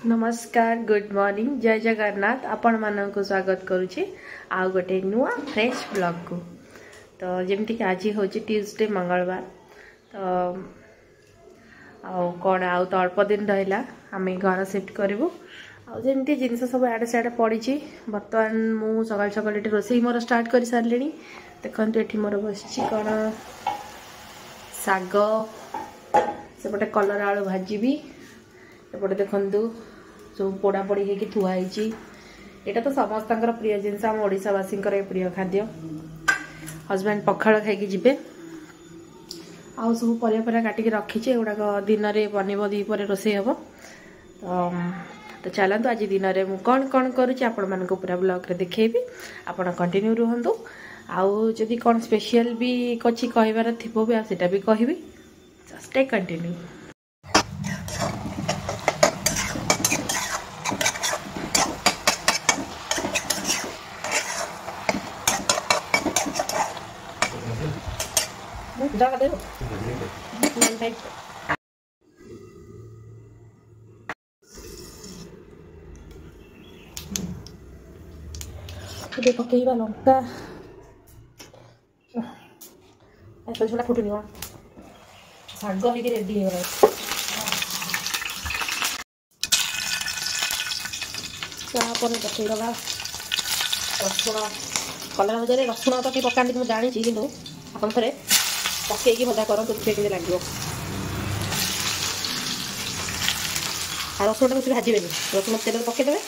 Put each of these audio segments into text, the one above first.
नमस्कार good morning जय जगन्नाथ आपण मानक स्वागत करुच्ची आ गोटे नुआ फ्रेश ब्लॉग को। तो जमती कि आज हूँ ट्यूसडे मंगलवार। तो कौन आउ तो अल्प दिन रहा आम घर शिफ्ट करूँ आमती जिनस सब आड़े सियाड़े पड़ी। बर्तमान मु सकाल सकाल रोसई मोर स्टार्ट कर सारे देखो ये मोर बस कौन शाग सेपटे कलर आलू भाजी एपटे देखु सब पोड़ा पोड़ी होगी थुआई। यहाँ तो समस्त प्रिय जिनस आम ओडावासी प्रिय खाद्य। हजबैंड पखाड़ खाई जीवे आउ सब परिया काटिक रखीचे एगुड़ाक दिन में बनब दीपर रोषे हम। तो चलतु आज दिन में मुझे कौन कौन करुँच पूरा ब्लॉग रे देखेबी आप कंटिन्यू रुहतु। आउ जदि कौन स्पेशल भी कछि कहबार थिबो भी सेटा भी कहबी स्टे कंटिन्यू। पकईवा लंका छोटा फुटुनी शाग हो रेडी हो पकईगला रसुण कलर भजा रसुण तो कि पकाती मुझे जानी कि आप थे पकईकी भजा करते लगे रसुण कुछ भाजबे रसुण तेल पकईदे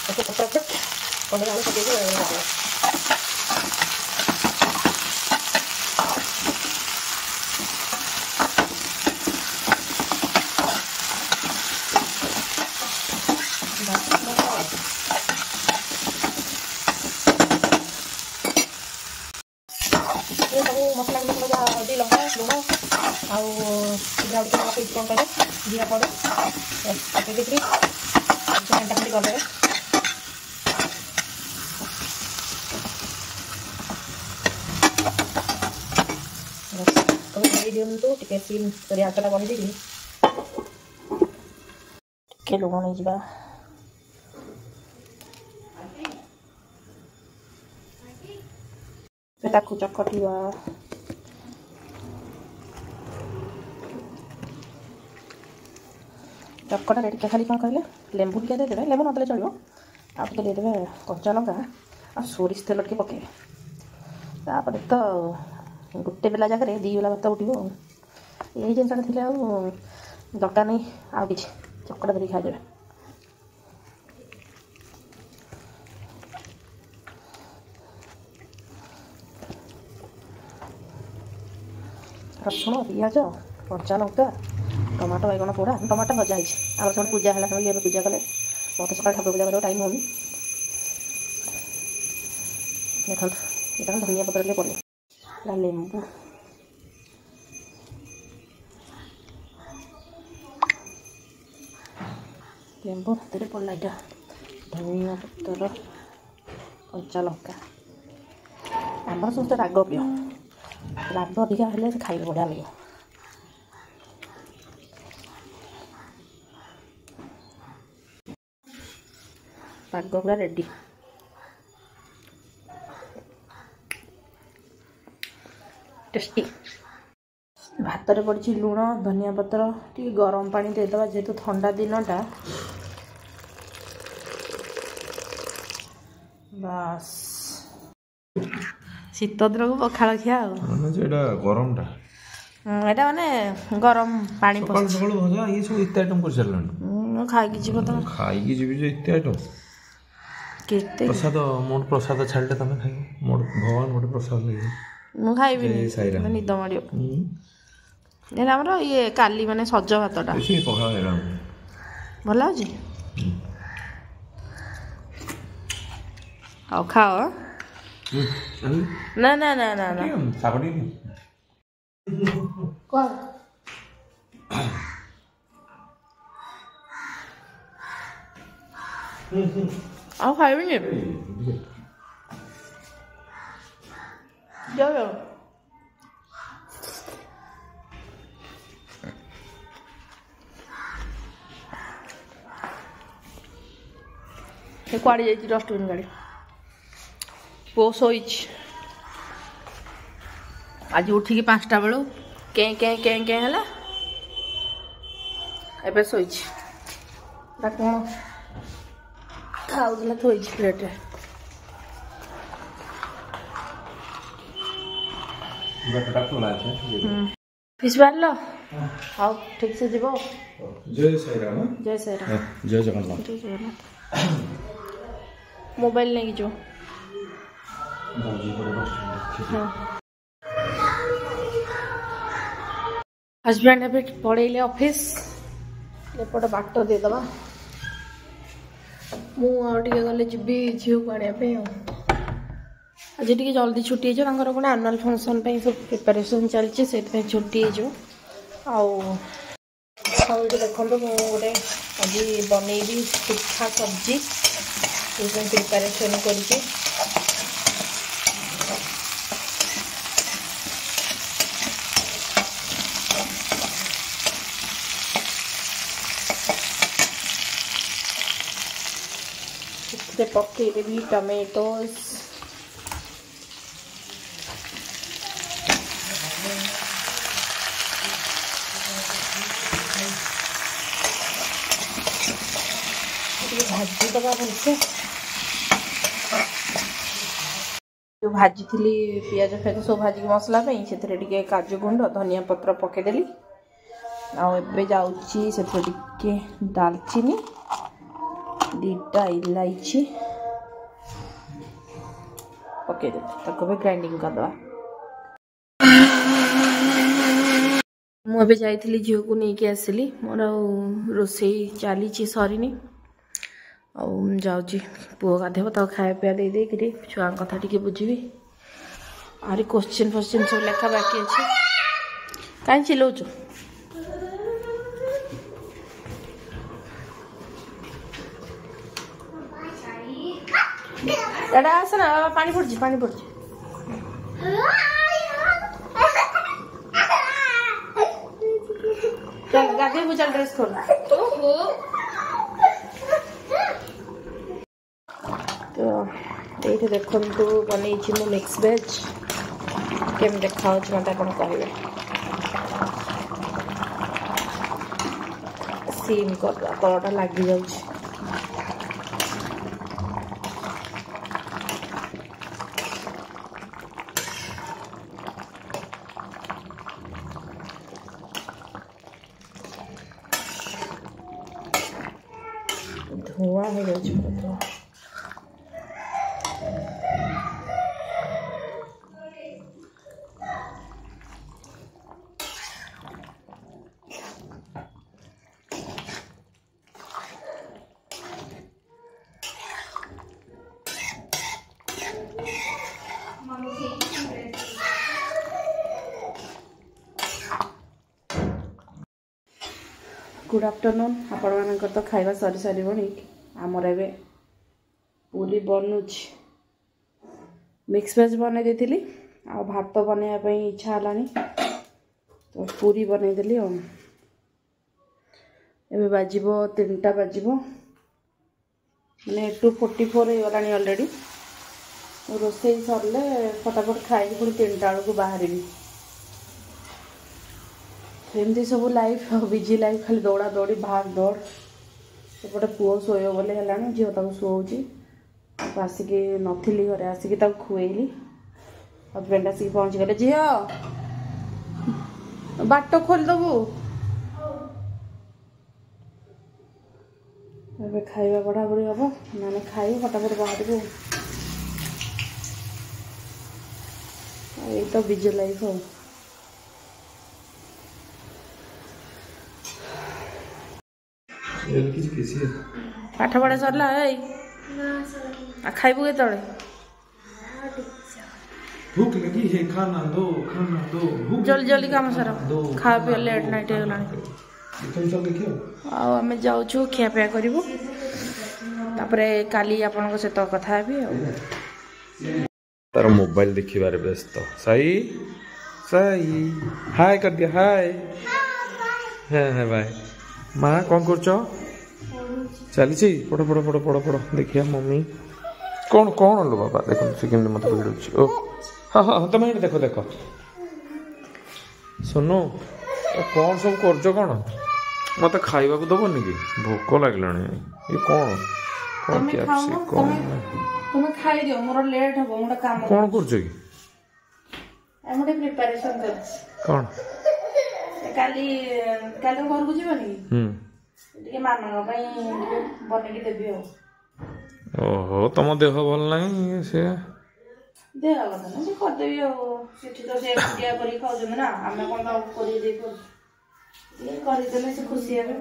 फटाफट कलर आलू पकईकी सब मसला हल्दी लंका लुण आउट कौन करें जीरा पाउडर पकई घंटा खंडी करदे। दिंतु टे सिम कर आटटा बंदेदी टे लुण नहीं जा चकटिवा चकटा रेडी खाली कौन कहले लेंबू टे देदेवे लेंबू नदेले चलो आप देदेवे कंचा लंका आ सोरिष तेल टे पकेबे तापर तो गोटे बेला जगह दी बेला भात उठो यही जिनसा थे दरकार नहीं आ कि चकटा धरिक खाइदेवे। रसुण पिज कंचा लंका टमाटो बैगण पोड़ा टमाटो भजा है सब पूजा है ये पूजा कले मत सका ठाकुर पूजा कर टाइम होनी देखो ये धनिया पत्र पड़े लेंबू लेंबू तेरे पड़ला यहाँ धनिया पत्र कंचा लंका आम समस्त राग प्रिय राग अधिका हेल्ले खाइबे बढ़िया लगे। पाग पूरा रेडी टेस्टी भात रे पड़ी लुण धनिया पत्र टी गरम पानी देदेवा जेहेतु ठंडा दिनटा बस शीत दिन को पखाड़ खिया गरमटा एटा माने गरम पानी सकाल सकाल भजा ये सब इत्ते आइटम कर चलन खाई जीव तो खाई जीवी जे इत्ते आइटम केते प्रसाद मोर प्रसाद छाड़ले तमे खाई मोर भगवान गोटे प्रसाद ले मु खाइबी निद मारियो ये हमरो ये काली माने सज भातटा एसी पखा हेरा भला होजी आओ खाओ ना ना ना ना ना साबडी कौन आओ खाइबी नहीं जाओ कुआड़े जाइए डस्टबिन गाड़ी पो शोच आज उठिकी 5टा बेलू कें कें कें कें है एबे शोच कौन खाऊला थोड़ी प्लेट फिश बार लो हाँ ठीक से जीव जय साई राम जय साई राम जय जगन्नाथ जय जगन्नाथ मोबाइल नहीं जो हस्बैंड अभी पड़े ऑफिस एपटे बाट देदबा मुझे गले जी झील को आने आज टी जल्दी छुट्टी हो गोटे आनुआल फंक्शन सब प्रिपेरेसन चलती से छुट्टी हो देखो गोटे आज बनईबी पिठा सब्जी प्रिपेरेसन करके पकईदेवी टमेटोज भाजी दबा भलसे जो भाजी थी पियाज फियाज सब भाजी मसला से काजू गुंड धनिया पत्र पकईदेली आबे जाऊँगी से दालचीनी 2टा इलायची पकईदे भी ग्राइंडिंग करदे मुझे जाइली झील को लेकिन आसली मोर रोसे चली सरीनी जाऊँगी पुओ गाधेब तो खाया पिया दे छुआ कथा टी बुझी आहरी क्वेश्चन फ्वेश्चन सब लेखा बाकी अच्छे कहीं चिल्लाऊँ एडा आसना पानी पड़ी चल गाधे चल ड्रेस खोल तो ये देखो बनई मु मिक्स वेज केम देखा मत कहे सीम कर कलरटा लगी जाऊँ धुआं हो जाए गुड आफ्टरनून आपण मानकर तो खाइबा सरी सारी आमर ए पूरी बनूच मिक्स वेज बन देती आ भात बनवाई इच्छा है तो पूरी बनईदेली एवं बाजिब 3टा बाजिब मैंने 2:44 हो गलानी ऑलरेडी रोसे सरले फटाफट खाई पुणी 3टा बेलू बाहर एमती सब लाइफ बिजी लाइफ खाली दौड़ा दौड़ी भाग दौड़ सेपटे पुओ शोय बोले है झील ताको शुआऊँगी आसिक नी घरे आसिक खुएली हजबैंड आसिक पहुँची गले झील बाट खोलदेबू ए खाଇବା बढ़ा बढ़ी हम मैंने खाई फटाफट बाहर ये तो बिजी लाइफ हो पाठ पढ़ा सरला खाइबू के भूख लगी है खाना दो जल्दी जल्दी काम सारा खा पी लेट नाइट होगा आम जाऊँ खियापिया करूँ काली आपण सहित कथा तार मोबाइल देखिबार व्यस्त साई साई हाय कर दिया हाय है भाई माँ कौन कर चली पढ़ पढ़ पढ़ पढ़ पढ़ देखिए मम्मी कौन कौन लो बाबा देखो से केमती मत भिड़ुची ओ हाँ हाँ तुम ये देख देख सुनो कौन सब कर कौन मत खाइबा को दबनी कि भोक लगे ये कौन कौन तुम खाई दियो मोर लेट हो मोर काम कौन कर कि एमडे प्रिपरेशन कर कौन काली काली घर को जीवनी ଟିକେ ମାନଙ୍କ ପାଇଁ ଟିକେ ବନେଇକି ଦେବି ଆଉ ଓହୋ ତମ ଦେହ ଭଲ ନାହିଁ ସେ ଦେହ କଥା ନା ସେ କରିଦେବି ଆଉ ସେଠି ତ ସେ ଏକୁଟିଆ କରିକି ଖାଉଛନ୍ତି ନା ଆମେ କଣ ତାକୁ କରିକି ଦେଇପାରୁ ଟିକେ କରିଦେଲେ ସେ ଖୁସି ହେବେ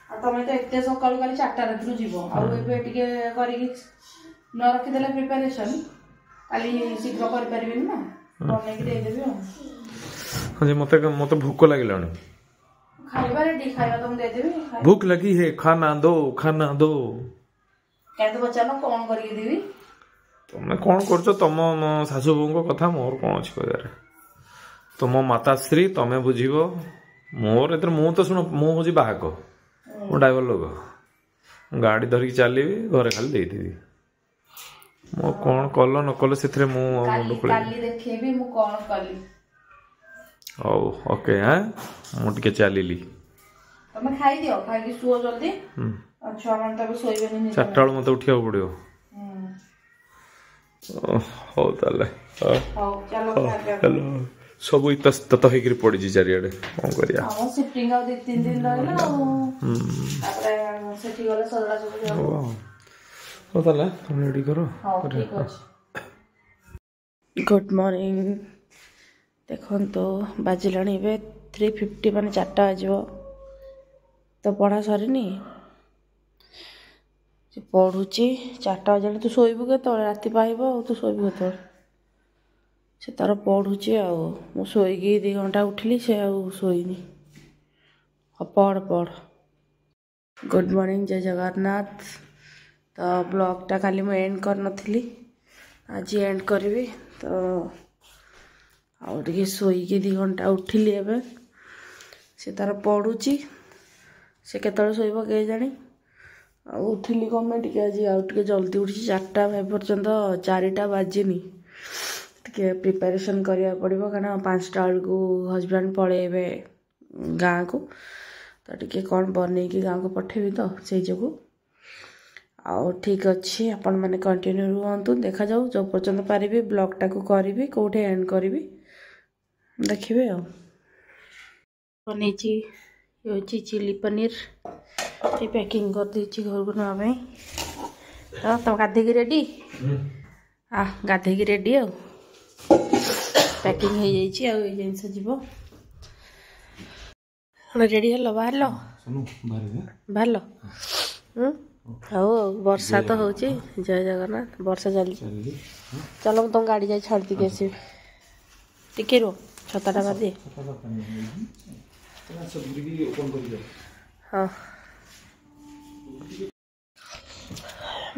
ଆଉ ତମେ ତ ଏତେ ସକାଳୁ କାଲି 4ଟା ରାତିରୁ ଯିବ ଆଉ ଏବେ ଟିକେ କରିକି ନ ରଖିଦେଲେ ପ୍ରିପାରେସନ୍ କାଲି ଶୀଘ୍ର କରିପାରିବିନି ନା ବନେଇକି ଦେଇଦେବି ଆଉ ହଁ ମତେ ମତେ ଭୋକ ଲାଗିଲାଣି खाइबा रेडी खाइबा तुम दे देबी भूख लगी है खाना दो क्या तो बच्चा ना कौन करके देबी तुम कौन करछो तुम सासू बोंको कथा मोर कौन अछि कहयार तुम माताश्री तमे बुझिबो मोर एतर मु तो सुनो मु होजी बाहाको मु ड्राइवर लोग गाड़ी धरिक चलीबी घरे खाली देइथिबी मो कौन कलो न कलो सेथरे मु मुंड पळे काली देखेबी मु कौन कली ओ ओके हां मु टिके चलीली तमे खाई दियो खाई कि सुओ जल्दी अच्छा मन तब सोइबेनी 4टा बेल मते उठिया पड़ियो हो ताले हो चलो हेलो सब इतस्तत होइकरी पड़ी जी चारियाडे कोन करिया हम शिफ्टिंग आ 2-3 दिन रहला तापर सेठी गले सजड़ा सब जाओ हो ताले तुम रेडी करो हां ठीक अछि गुड मॉर्निंग देखन तो बाजिलाणी ए 3:50 माने 4टा बाजिबो तो पढ़ा सरीनी से पढ़ुची 4टा बाजिलाणी तू सोइबु के तो राति पाइबो तू सोइबु के तो से तार पढ़ुची आ मु सोइगी 2 घंटा उठली से आ सोइनी पढ़ पढ़ गुड मॉर्निंग जय जगन्नाथ तो ब्लॉग टा खाली मैं एंड कर नथिली आज एंड करबी तो आउटे शोईकी 2 घंटा उठिली एबे से तार पढ़ुची से केतळे शोइब के जानी आ उठिली कमे टिके आज आउटे जल्दी उठी 4टा पर्यंत 4टा बाजिनी टिके प्रिपरेशन करिया पड़िबो कारण 5टा को हस्बैंड पळेबे गाँ को तो टिके कोन बनै की गाँ को पठेबी तो सेई जगु आ ठीक अच्छी आपण माने कंटिन्यू रहंतु देखा जाऊ जो पर्यंत पारिबी ब्लॉग टाको करिबी कोठे एंड करिबी देखिए बनी ये चिली पनीर ये पैकिंग कर देछि घर को ना भाई तो गाधे की रेडी आ गाधे की रेडी आ पैकिंग हो जाइछि आ ये जिंस जीवो रेडी हलो बाहर लो बाहर लो हो वर्षा तो होची जय जगन्नाथ वर्षा चली चलो तुम गाड़ी जाई छाड़ दी कैसे टिके रो छताटा बादे हाँ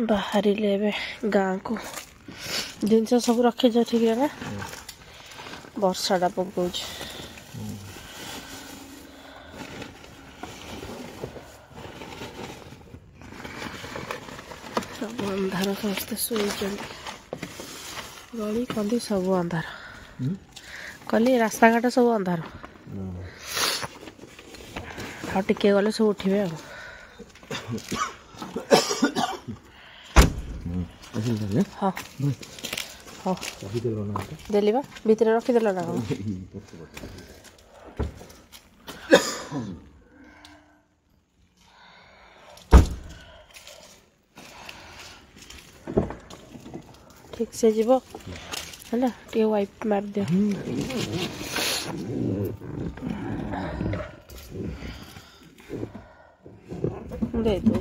बाहर ले गाँ को जिनस सब रखे जा ठीक है ना वर्षाटा पकाऊ सब अंधार समस्ते शोई गली कंदी सब अंधार कहली रास्ता घाट सब अंधार टिके गले सब उठे हाँ हाँ देली बा भितर रखीदेल ना कौन ठीक से जीव है ना टे वाइप मार दियो दे दो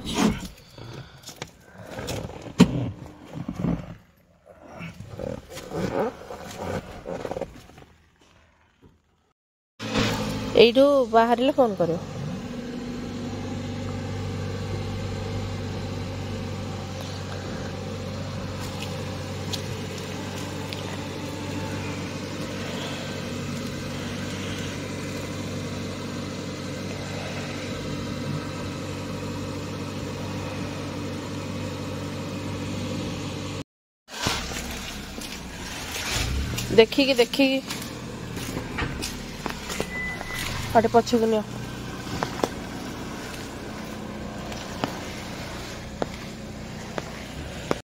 এইটু ବାହାରିଲେ ଫୋନ୍ କରିବ। देखिकी अटे पछकु नियो